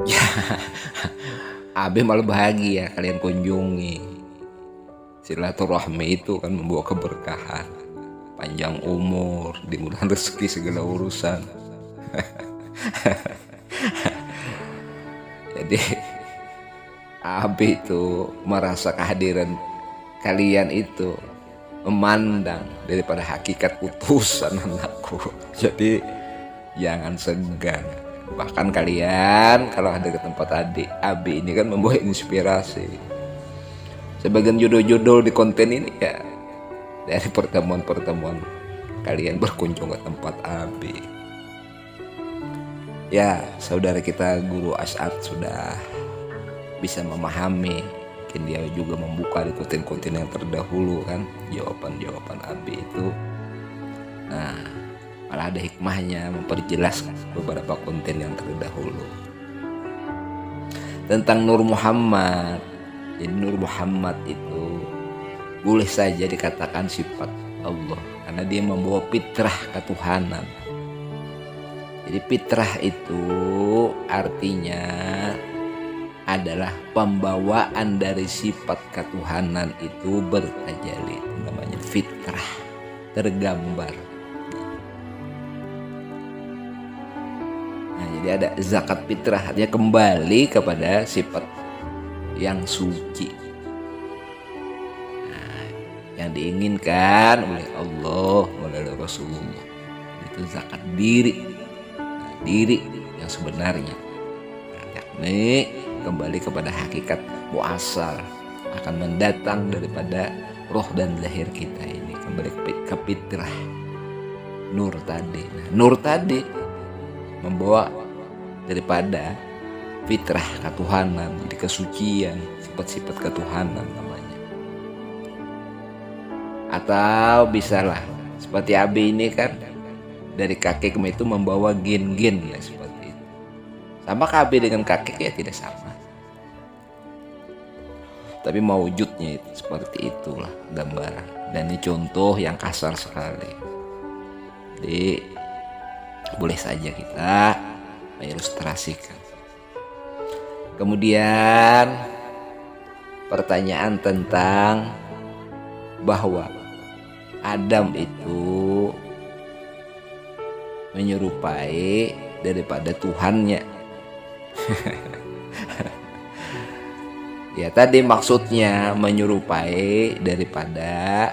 Ya, Abe malah bahagia kalian kunjungi. Silaturahmi itu kan membawa keberkahan, panjang umur, dimudahkan rezeki segala urusan. Jadi Abi itu merasa kehadiran kalian itu memandang daripada hakikat utusan anakku. Jadi jangan segan. Bahkan kalian kalau ada ke tempat adik Abi ini kan membawa inspirasi. Sebagian judul-judul di konten ini ya dari pertemuan-pertemuan kalian berkunjung ke tempat Abi. Ya, saudara kita Guru As'ad sudah bisa memahami, mungkin dia juga membuka di konten-konten yang terdahulu kan, jawaban-jawaban Abi itu. Nah, malah ada hikmahnya memperjelas beberapa konten yang terdahulu tentang Nur Muhammad. Jadi Nur Muhammad itu boleh saja dikatakan sifat Allah karena dia membawa fitrah ketuhanan. Jadi fitrah itu artinya adalah pembawaan dari sifat ketuhanan itu bertajalli, itu namanya fitrah, tergambar. Nah, jadi ada zakat fitrah, artinya kembali kepada sifat yang suci, nah, yang diinginkan oleh Allah melalui Rasulullah, itu zakat diri, nah, diri yang sebenarnya, nah, yakni kembali kepada hakikat muasal, akan mendatang daripada roh dan zahir kita ini, kembali ke fitrah nur tadi. Nah, nur tadi membawa daripada fitrah ketuhanan, jadi kesucian, sifat-sifat ketuhanan namanya. Atau bisalah seperti Abi ini kan dari kakek itu membawa gen-gen ya, seperti itu. Sama Abi dengan kakek ya tidak sama, tapi mewujudnya itu seperti itulah gambaran. Dan ini contoh yang kasar sekali. Jadi boleh saja kita mengilustrasikan. Kemudian pertanyaan tentang bahwa Adam itu menyerupai daripada Tuhannya. Ya tadi maksudnya menyerupai daripada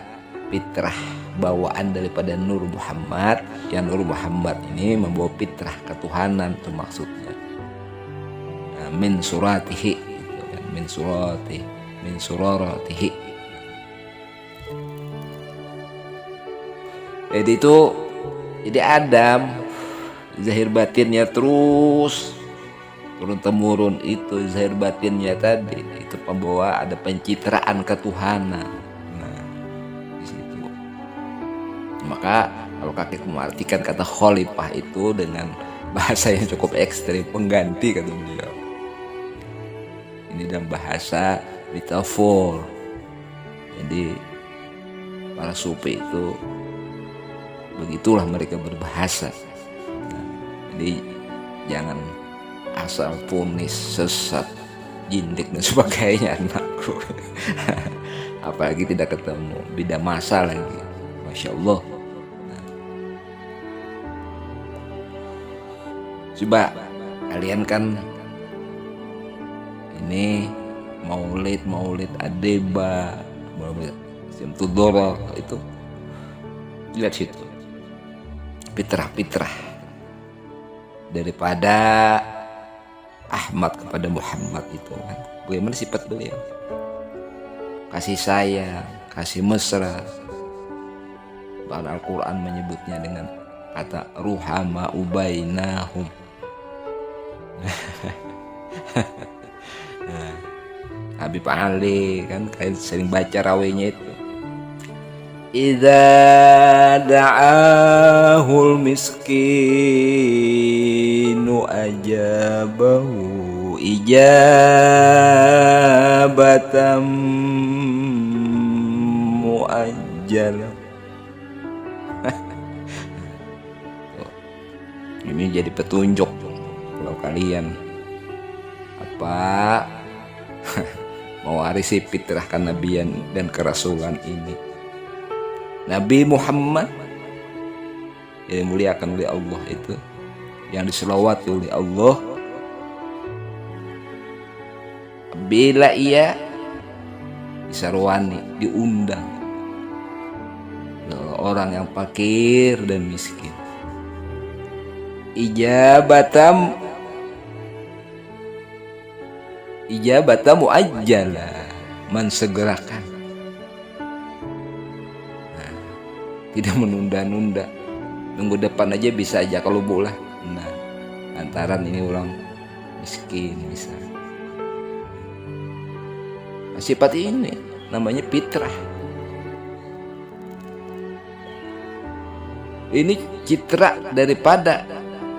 fitrah, bawaan daripada Nur Muhammad. Yang Nur Muhammad ini membawa fitrah ketuhanan, itu maksudnya. Nah, min suratihi, gitu kan, min suratihi, min suratihi. Jadi itu, jadi Adam zahir batinnya terus turun temurun, itu zahir batinnya tadi itu pembawa ada pencitraan ketuhanan. Nah, di situ. Maka kalau kakek mengartikan kata khalifah itu dengan bahasa yang cukup ekstrim, pengganti kata beliau. Ini dalam bahasa metafor. Jadi para sufi itu begitulah mereka berbahasa. Nah, jadi jangan asal vonis sesat, jindik dan sebagainya anakku. Apalagi tidak ketemu, beda masa lagi, masya Allah. Nah, coba kalian kan ini maulid adeba, maulid Simtudoro, itu lihat situ fitrah daripada Ahmad kepada Muhammad itu kan, bagaimana sifat beliau, kasih sayang, kasih mesra. Bahkan Al-Quran menyebutnya dengan kata ruhama ubainahum. Nah, Habib Ali kan kalian sering baca rawainya itu, idza da'ahul miskinu ajabahu ijabatam muajjalah. Ini jadi petunjuk kalau kalian apa mewarisi fitrah kenabian dan kerasulan ini. Nabi Muhammad yang dimuliakan oleh Allah itu, yang diselawati oleh Allah, bila ia disarwani, diundang orang yang fakir dan miskin, ijabatam muajjala, mensegerakan, tidak menunda-nunda, minggu depan aja bisa aja kalau boleh. Nah, lantaran ini orang miskin bisa. Nah, sifat ini namanya fitrah. Ini citra daripada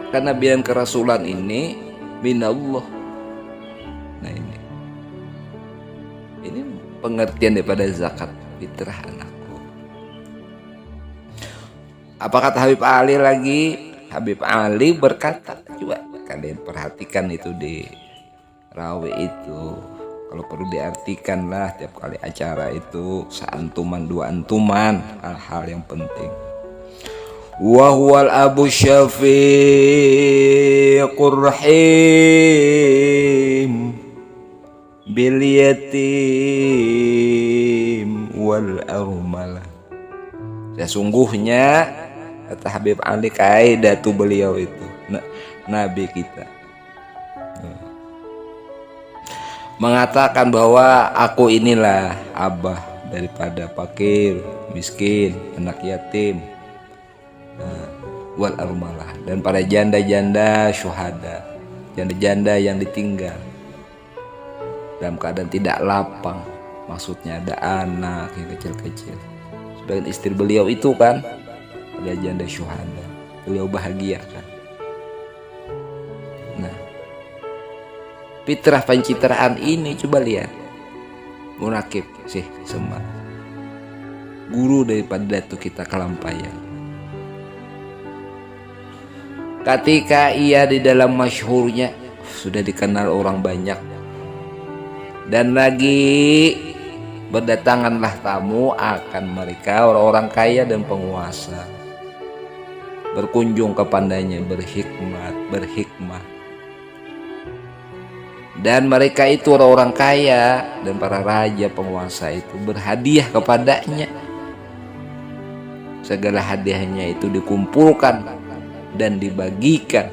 kenabian kerasulan ini minallah. Nah, ini pengertian daripada zakat fitrah anakku. Apa kata Habib Ali lagi? Habib Ali berkata, coba kalian perhatikan itu di rawi itu, kalau perlu diartikan lah tiap kali acara itu, seantuman dua antuman, hal-hal yang penting. Wa huwal abu syafiqur rahim bil yatim wal armalah. Sesungguhnya kata Habib Ali, kaidatu beliau itu nabi kita mengatakan bahwa aku inilah abah daripada fakir, miskin, anak yatim, wal armalah, dan para janda-janda syuhada, janda-janda yang ditinggal dalam keadaan tidak lapang, maksudnya ada anak yang kecil-kecil. Sebagian istri beliau itu kan ada janda syuhada, beliau bahagiakan. Nah, fitrah pencitraan ini coba lihat, Munakib sih Semar, guru daripada Datu kita Kalampayan. Ketika ia di dalam masyhurnya sudah dikenal orang banyak, dan lagi berdatanganlah tamu akan mereka, orang-orang kaya dan penguasa, berkunjung kepadanya, berhikmah. Dan mereka itu orang-orang kaya dan para raja penguasa itu berhadiah kepadanya. Segala hadiahnya itu dikumpulkan dan dibagikan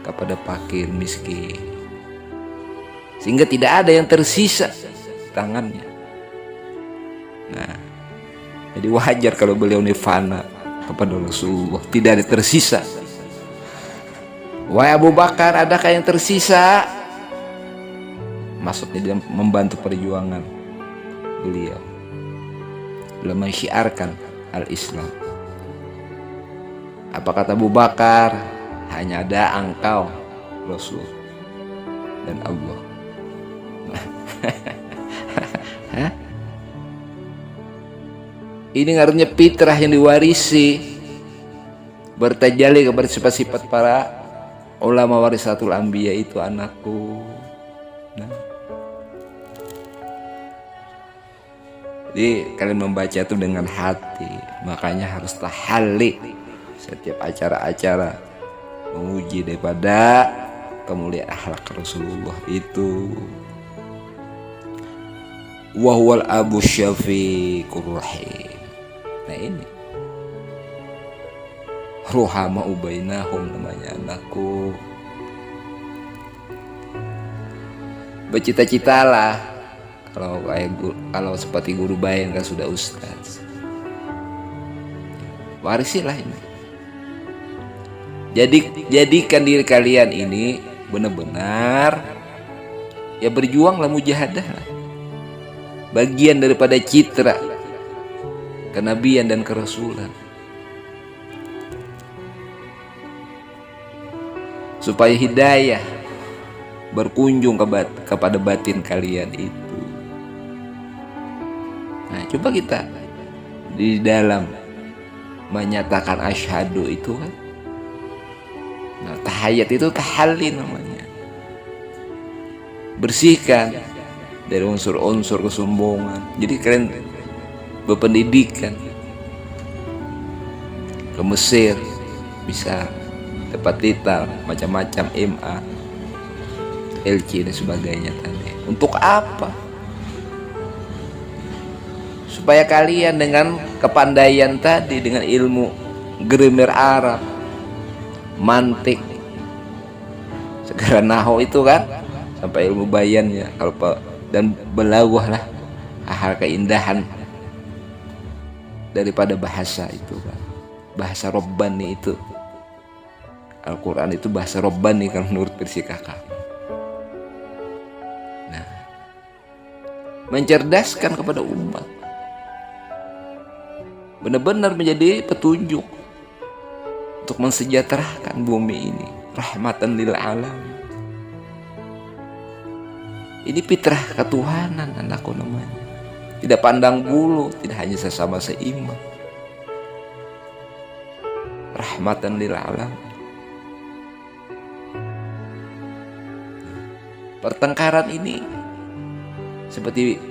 kepada fakir miskin, sehingga tidak ada yang tersisa tangannya. Nah, jadi wajar kalau beliau nifana kepada Rasulullah, tidak ada tersisa. Wahai Abu Bakar, adakah yang tersisa? Maksudnya dia membantu perjuangan beliau dalam mensyiarkan al-Islam. Apa kata Abu Bakar? Hanya ada engkau, Rasul, dan Allah. Ini ngaruhnya fitrah yang diwarisi, bertajalli kepada sifat-sifat para ulama warisatul anbiya itu anakku. Nah, jadi kalian membaca itu dengan hati, makanya harus tahalli setiap acara-acara menguji daripada kemuliaan akhlak Rasulullah itu. Wa huwal abu syafiqur rahim. Nah, ini ruhama ubainahum namanya anakku. Bercita-citalah kalau seperti guru bayan kan sudah ustaz. Warisilah ini. Jadikan diri kalian ini benar-benar ya berjuanglah, mujahadah lah. Bagian daripada citra kenabian dan kerasulan, supaya hidayah berkunjung kepada batin kalian itu. Nah, coba kita di dalam menyatakan asyhadu itu kan, nah tahayat itu tahalli namanya. bersihkan dari unsur-unsur kesombongan. Jadi kalian berpendidikan ke Mesir, bisa dapat titel macam-macam, MA, LC dan sebagainya tadi. Untuk apa? Supaya kalian dengan kepandaian tadi, dengan ilmu grammar Arab, mantik, segala nahu itu kan, sampai ilmu bayannya, kalau dan belawah lah hal keindahan daripada bahasa itu kan. Bahasa Rabbani itu, Al-Quran itu bahasa Rabbani kalau menurut versi kakak. Nah, mencerdaskan kepada umat, benar-benar menjadi petunjuk untuk mensejahterakan bumi ini, rahmatan lil alamin. Ini fitrah ketuhanan anakku namanya. Tidak pandang bulu, tidak hanya sesama seiman. Rahmatan lil alamin. Pertengkaran ini seperti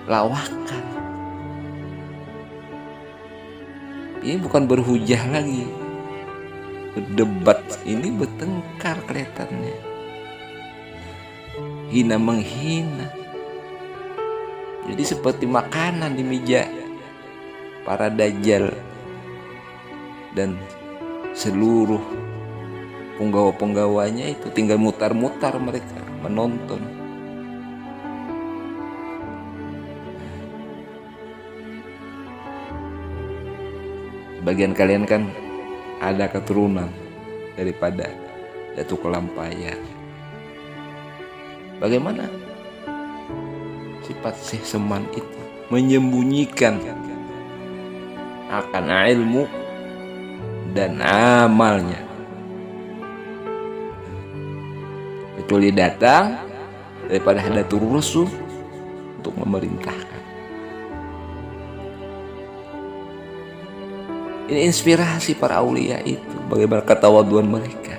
lawakan. Ini bukan berhujah lagi, berdebat, ini bertengkar kelihatannya, hina menghina. Jadi seperti makanan di meja para dajjal dan seluruh penggawa-penggawanya itu tinggal mutar-mutar mereka menonton. Sebagian kalian kan ada keturunan daripada Datuk Kelampaya. Bagaimana sifat Syekh Seman itu menyembunyikan akan ilmu dan amalnya, kecuali datang daripada Hadatul Rasul untuk memerintahkan. Ini inspirasi para aulia itu, bagaimana ketawaduan mereka.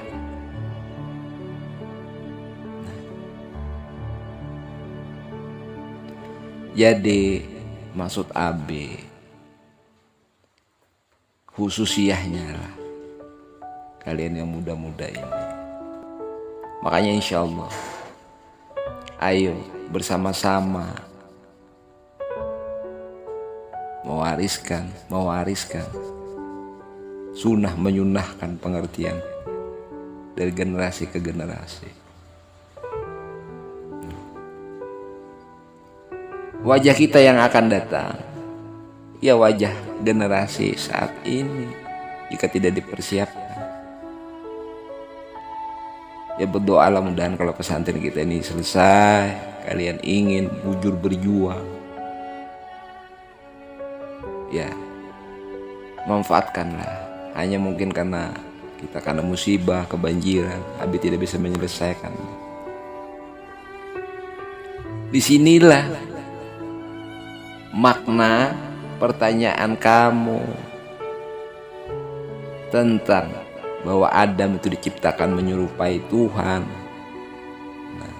Jadi maksud AB khususiyahnya lah kalian yang muda-muda ini. Makanya insya Allah, ayo bersama-sama mewariskan sunnah, menyunahkan pengertian dari generasi ke generasi. Wajah kita yang akan datang, ya wajah generasi saat ini, jika tidak dipersiapkan. Ya berdoalah mudahan kalau pesantren kita ini selesai, kalian ingin bujur berjuang, ya manfaatkanlah. Hanya mungkin karena musibah, kebanjiran, Abi tidak bisa menyelesaikan. Disinilah makna pertanyaan kamu tentang bahwa Adam itu diciptakan menyerupai Tuhan. Nah,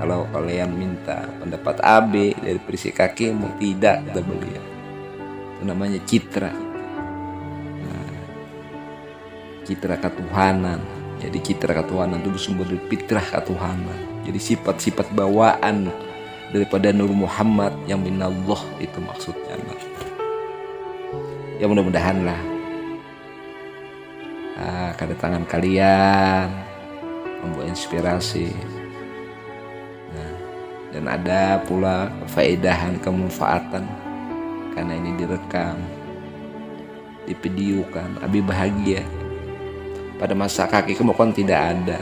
kalau kalian minta pendapat AB dari versi kakimu, tidak, kata beliau. Itu namanya citra. Nah, citra ketuhanan. Jadi citra ketuhanan itu bersumber dari fitrah ketuhanan. Jadi sifat-sifat bawaan daripada Nur Muhammad yang minallah, itu maksudnya. Ya mudah-mudahan lah kedatangan kalian membawa inspirasi, dan ada pula faedahan, kemanfaatan karena ini direkam, divideokan. Abi bahagia. Pada masa kaki kamu kan tidak ada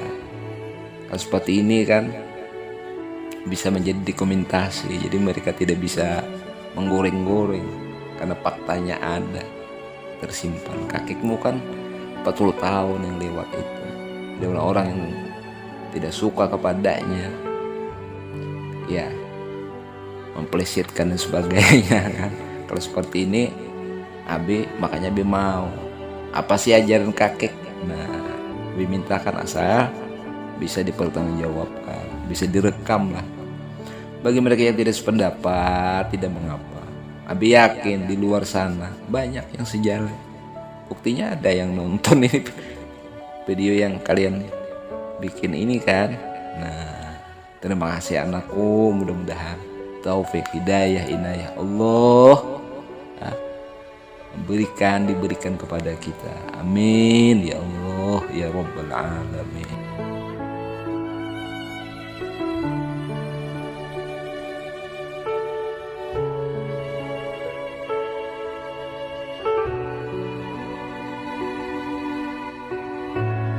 kan seperti ini kan, bisa menjadi dokumentasi. Jadi mereka tidak bisa menggoreng-goreng karena faktanya ada, tersimpan. Kakekmu kan 40 tahun yang lewat itu, dia orang yang tidak suka kepadanya, ya memplesetkan dan sebagainya kan. Kalau seperti ini Abi, makanya Abi mau apa sih ajaran kakek. Nah, Abi mintakan asal bisa dipertanggungjawabkan. bisa direkam lah. Bagi mereka yang tidak sependapat, tidak mengapa. Abi yakin di luar sana banyak yang sejalan. Buktinya ada yang nonton ini video yang kalian bikin ini kan. Nah, terima kasih anakku, mudah-mudahan taufik hidayah inayah Allah diberikan kepada kita. Amin ya Allah ya Rabbal alamin.